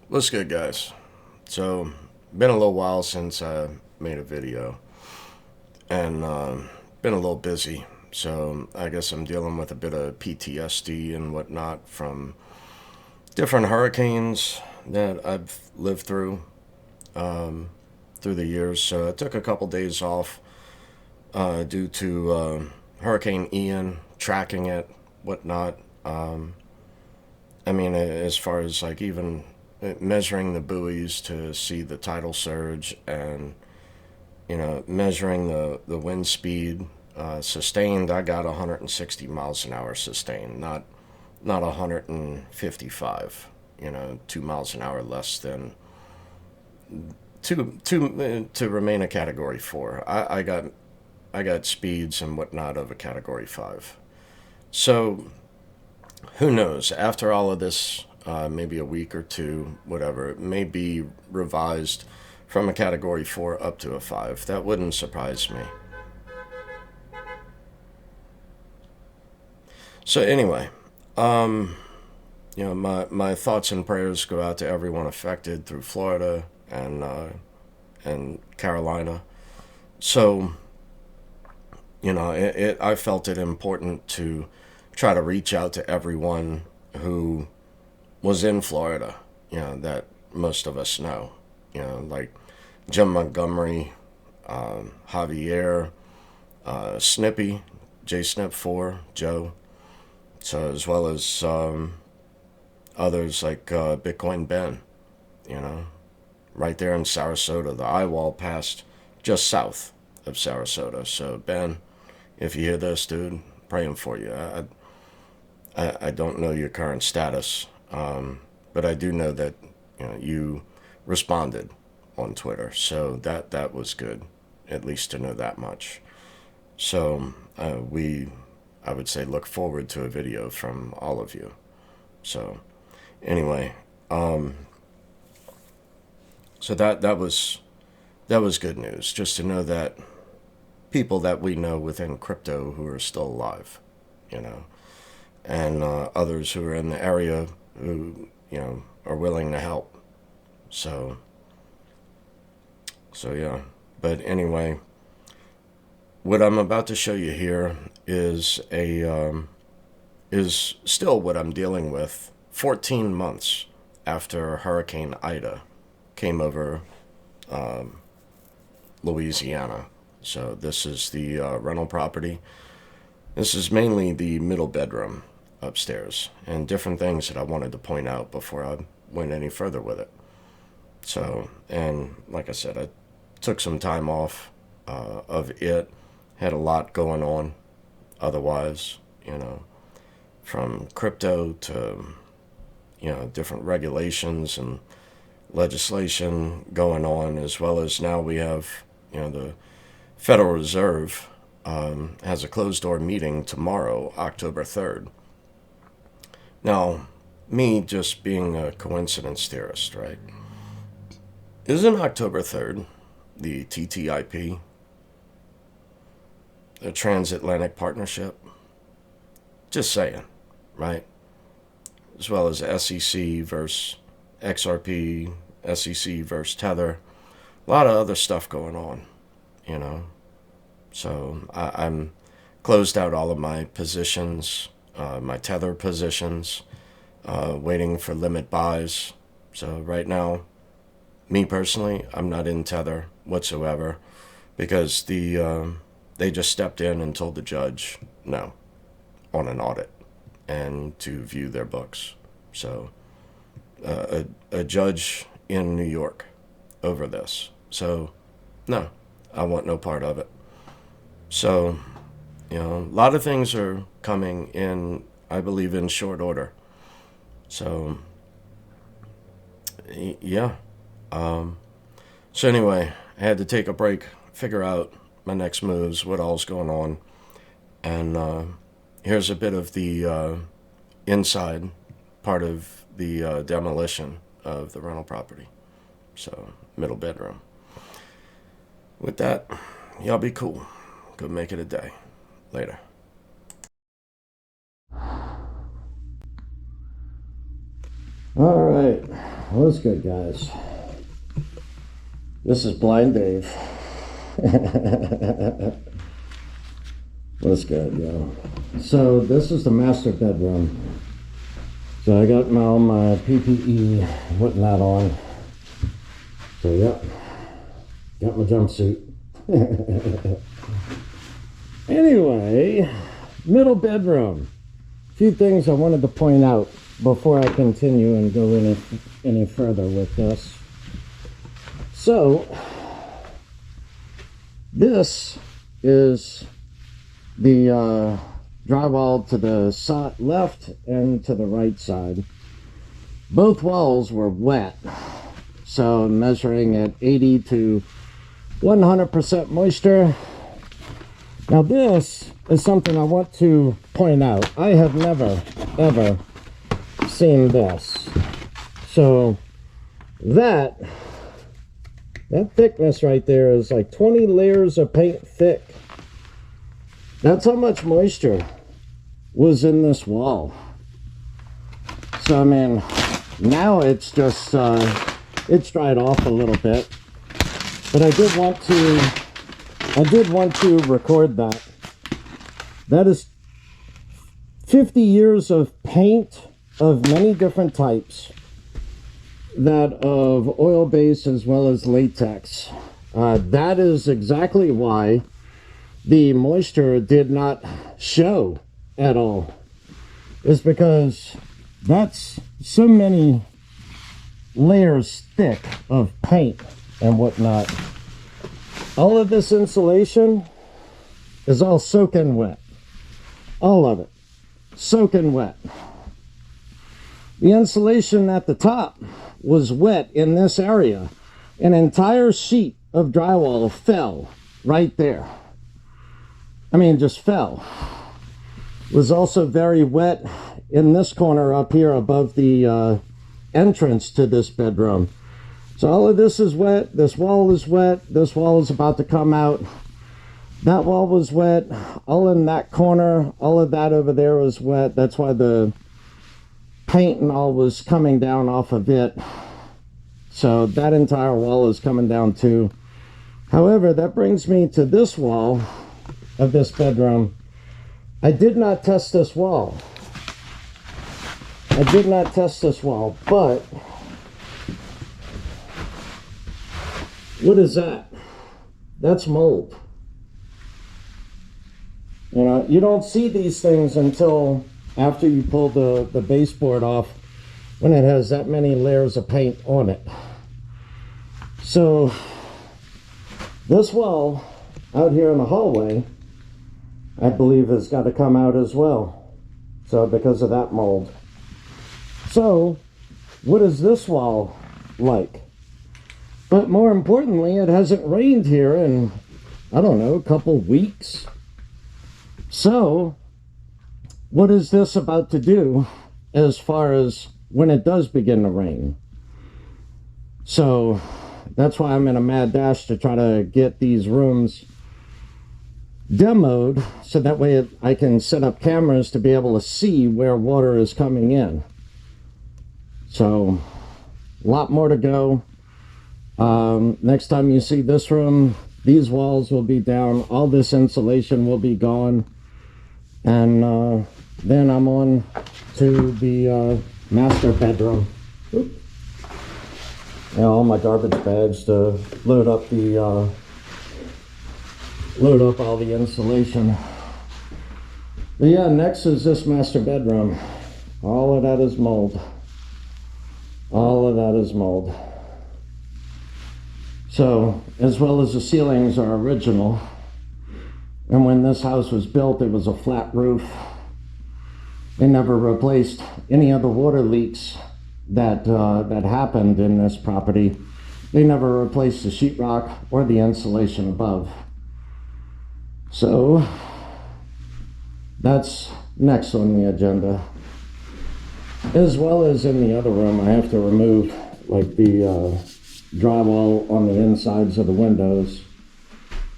What's good, guys? So, been a little while since I made a video, and been a little busy. So, I guess I'm dealing with a bit of PTSD and whatnot from different hurricanes that I've lived through the years. So, I took a couple days off due to Hurricane Ian, tracking it, whatnot. I mean, as far as like even measuring the buoys to see the tidal surge and measuring the wind speed sustained. I got 160 miles an hour sustained, not 155. 2 miles an hour less than to remain a category 4. I got speeds and whatnot of a category 5. So who knows? After all of this, maybe a week or two, whatever, it may be revised from a category 4 up to a 5. That wouldn't surprise me. So anyway, my thoughts and prayers go out to everyone affected through Florida and Carolina. So I felt it important to try to reach out to everyone who was in Florida, that most of us know, like Jim Montgomery, Javier, Snippy, J Snip 4, Joe, so as well as others like Bitcoin Ben, you know, right there in Sarasota. The eye wall passed just south of Sarasota. So Ben, if you hear this, dude, praying for you. I don't know your current status, but I do know that you responded on Twitter, so that was good, at least to know that much. So I would say, look forward to a video from all of you. So anyway, so that was good news, just to know that people that we know within crypto who are still alive, you know, and others who are in the area who are willing to help. So yeah. But anyway, what I'm about to show you here is still what I'm dealing with 14 months after Hurricane Ida came over Louisiana. So this is the rental property. This is mainly the middle bedroom upstairs, and different things that I wanted to point out before I went any further with it. So, and like I said, I took some time off of it, had a lot going on otherwise, from crypto to, different regulations and legislation going on, as well as now we have, the Federal Reserve has a closed door meeting tomorrow, October 3rd. Now, me just being a coincidence theorist, right? Isn't October 3rd the TTIP, the Transatlantic Partnership? Just saying, right? As well as SEC versus XRP, SEC versus Tether. A lot of other stuff going on, So I'm closed out all of my positions, my Tether positions, waiting for limit buys. So right now, me personally, I'm not in Tether whatsoever because they just stepped in and told the judge no on an audit and to view their books. So a judge in New York over this. So no, I want no part of it. So, a lot of things are coming in, I believe, in short order. So, yeah. So anyway, I had to take a break, figure out my next moves, what all's going on. And here's a bit of the inside part of the demolition of the rental property. So, middle bedroom. With that, y'all be cool. Go make it a day. Later. All right. What's good, guys? This is Blind Dave. What's good, yo? So this is the master bedroom. So I got all my PPE, whatnot on. So yep, got my jumpsuit. Anyway, middle bedroom. A few things I wanted to point out before I continue and go any further with this. So, this is the drywall to the left and to the right side. Both walls were wet, so measuring at 80 to 100% moisture. Now this is something I want to point out. I have never, ever seen this. So that thickness right there is like 20 layers of paint thick. That's how much moisture was in this wall. So I mean, now it's just it's dried off a little bit, but I did want to record that. That is 50 years of paint of many different types, that of oil-based as well as latex. That is exactly why the moisture did not show at all. It's because that's so many layers thick of paint and whatnot. All of this insulation is all soaking wet. All of it soaking wet. The insulation at the top was wet in this area. An entire sheet of drywall fell right there. I mean, just fell. It was also very wet in this corner up here above the entrance to this bedroom. So all of this is wet. This wall is wet. This wall is about to come out. That wall was wet. All in that corner, all of that over there was wet. That's why the paint and all was coming down off of it. So that entire wall is coming down too. However, that brings me to this wall of this bedroom. I did not test this wall. I did not test this wall, but what is that? That's mold. You know, you don't see these things until after you pull the baseboard off, when it has that many layers of paint on it. So this wall out here in the hallway, I believe, has got to come out as well. So because of that mold. So what is this wall like? But more importantly, it hasn't rained here in, I don't know, a couple weeks. So what is this about to do as far as when it does begin to rain? So that's why I'm in a mad dash to try to get these rooms demoed, so that way I can set up cameras to be able to see where water is coming in. So a lot more to go. Next time you see this room, these walls will be down, all this insulation will be gone, and then I'm on to the master bedroom. Oop. Yeah, all my garbage bags to load up all the insulation. But yeah, next is this master bedroom. All of that is mold. All of that is mold. So, as well as the ceilings are original. And when this house was built, it was a flat roof. They never replaced any of the water leaks that happened in this property. They never replaced the sheetrock or the insulation above. So that's next on the agenda. As well as in the other room, I have to remove like the drywall on the insides of the windows.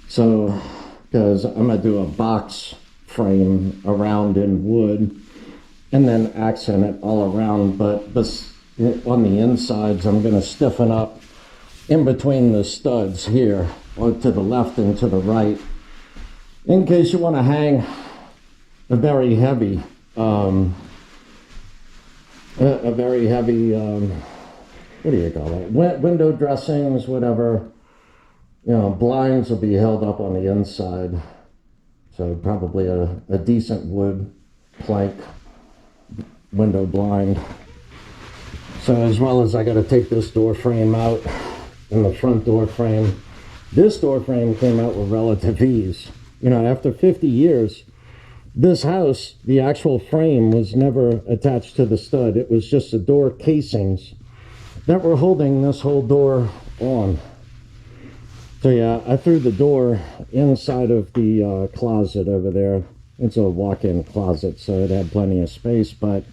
So, because I'm gonna do a box frame around in wood and then accent it all around. But on the insides, I'm going to stiffen up in between the studs here, or to the left and to the right, in case you want to hang a very heavy, what do you call it? Window dressings, whatever. You know, blinds will be held up on the inside. So probably a decent wood plank window blind. So as well as I got to take this door frame out and the front door frame. This door frame came out with relative ease. You know, after 50 years, this house, the actual frame was never attached to the stud. It was just the door casings that were holding this whole door on. So yeah, I threw the door inside of the closet over there. It's a walk-in closet, so it had plenty of space. But,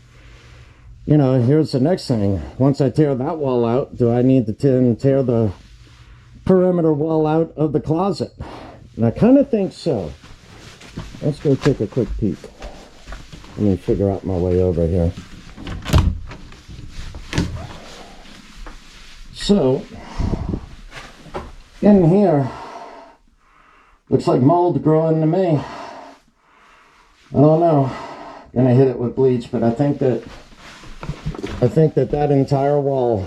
you know, here's the next thing. Once I tear that wall out, do I need to tear the perimeter wall out of the closet? And I kind of think so. Let's go take a quick peek. Let me figure out my way over here. So, in here, looks like mold growing to me. I don't know. Gonna hit it with bleach, but I think that entire wall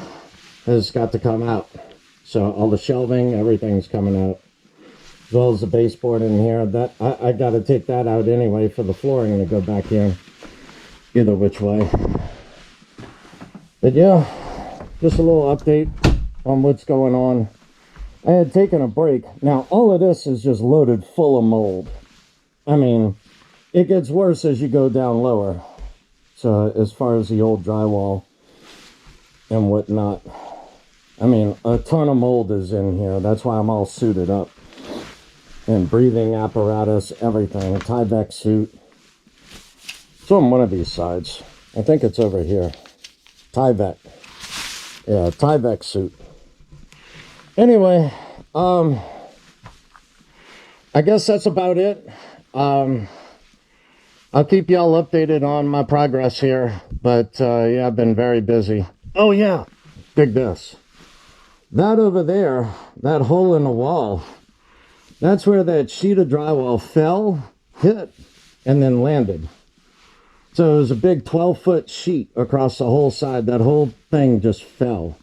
has got to come out. So all the shelving, everything's coming out, as well as the baseboard in here. That I got to take that out anyway for the flooring to go back in, either which way. But yeah, just a little update on what's going on. I had taken a break. Now all of this is just loaded full of mold. I mean, it gets worse as you go down lower. So as far as the old drywall and whatnot, I mean, a ton of mold is in here. That's why I'm all suited up. And breathing apparatus, everything. A Tyvek suit. It's on one of these sides. I think it's over here. Tyvek. Yeah, Tyvek suit. Anyway, I guess that's about it. I'll keep y'all updated on my progress here. But, yeah, I've been very busy. Oh, yeah. Dig this. That over there, that hole in the wall, that's where that sheet of drywall fell, hit, and then landed. So it was a big 12-foot sheet across the whole side. That whole thing just fell.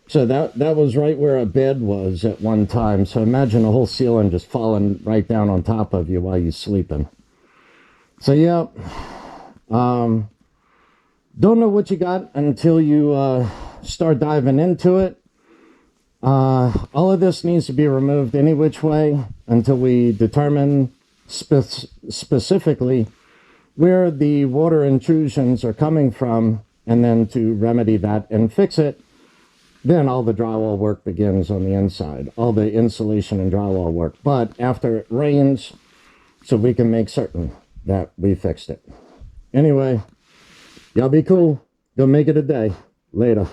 So that was right where a bed was at one time. So imagine the whole ceiling just falling right down on top of you while you're sleeping. So yeah, don't know what you got until you start diving into it. All of this needs to be removed any which way until we determine specifically where the water intrusions are coming from, and then to remedy that and fix it. Then all the drywall work begins on the inside, all the insulation and drywall work. But after it rains, so we can make certain that we fixed it. Anyway, y'all be cool. Go make it a day. Later.